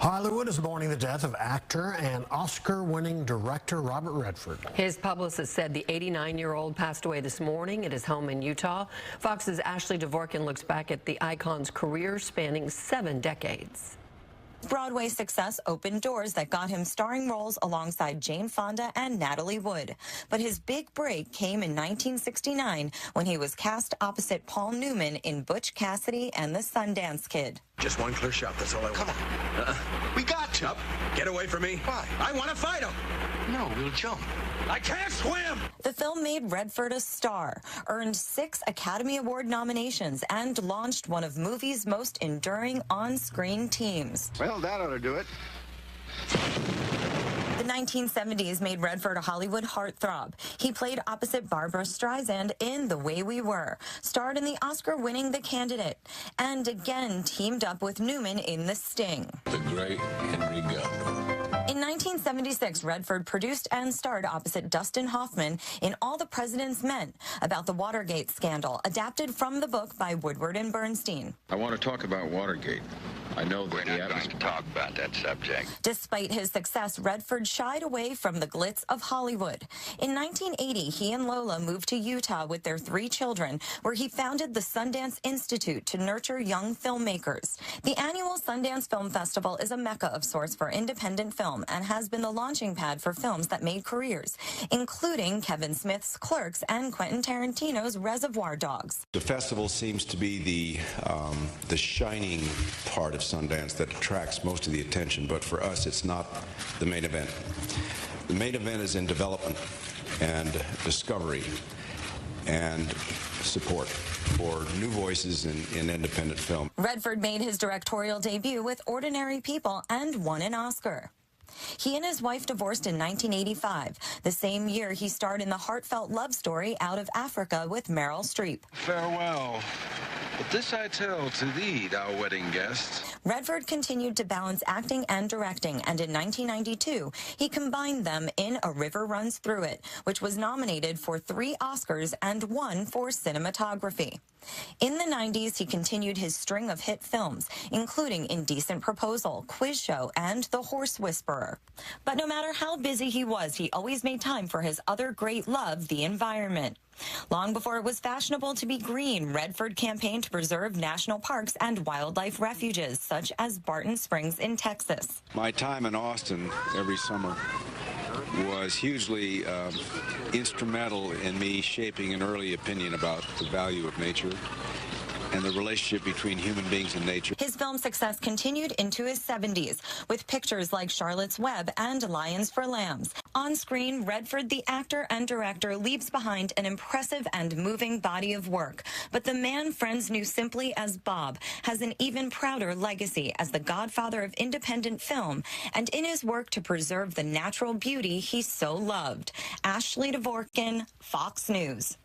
Hollywood is mourning the death of actor and Oscar-winning director Robert Redford. His publicist said the 89-year-old passed away this morning at his home in Utah. Fox's Ashley Dvorkin looks back at the icon's career spanning 7 decades. Broadway success opened doors that got him starring roles alongside Jane Fonda and Natalie Wood. But his big break came in 1969 when he was cast opposite Paul Newman in Butch Cassidy and the Sundance Kid. Just one clear shot, that's all I want. Come on. We got to. Up. Get away from me. Why? I want to fight him. No, we'll jump. I can't swim! The film made Redford a star, earned 6 Academy Award nominations, and launched one of movies' most enduring on-screen teams. Well, that ought to do it. The 1970s made Redford a Hollywood heartthrob. He played opposite Barbra Streisand in The Way We Were, starred in the Oscar-winning The Candidate, and again teamed up with Newman in The Sting. The great Henry Gunn. In 1976, Redford produced and starred opposite Dustin Hoffman in All the President's Men, about the Watergate scandal, adapted from the book by Woodward and Bernstein. I want to talk about Watergate. I know that We're not going to talk about that subject. Despite his success, Redford shied away from the glitz of Hollywood. In 1980, he and Lola moved to Utah with their 3 children, where he founded the Sundance Institute to nurture young filmmakers. The annual Sundance Film Festival is a mecca of sorts for independent film and has been the launching pad for films that made careers, including Kevin Smith's Clerks and Quentin Tarantino's Reservoir Dogs. The festival seems to be the shining part of Sundance that attracts most of the attention, but for us it's not the main event. The main event is in development and discovery and support for new voices in independent film. Redford made his directorial debut with Ordinary People and won an Oscar. He and his wife divorced in 1985. The same year, he starred in the heartfelt love story Out of Africa with Meryl Streep. Farewell. But this I tell to thee, thou wedding guest. Redford continued to balance acting and directing, and in 1992, he combined them in A River Runs Through It, which was nominated for 3 Oscars and 1 for cinematography. In the 90s, he continued his string of hit films, including Indecent Proposal, Quiz Show, and The Horse Whisperer. But no matter how busy he was, he always made time for his other great love, the environment. Long before it was fashionable to be green, Redford campaigned to preserve national parks and wildlife refuges, such as Barton Springs in Texas. My time in Austin every summer was hugely instrumental in me shaping an early opinion about the value of nature and the relationship between human beings and nature. His film success continued into his 70s, with pictures like Charlotte's Web and Lions for Lambs. On screen, Redford, the actor and director, leaves behind an impressive and moving body of work. But the man friends knew simply as Bob has an even prouder legacy as the godfather of independent film and in his work to preserve the natural beauty he so loved. Ashley Dvorkin, Fox News.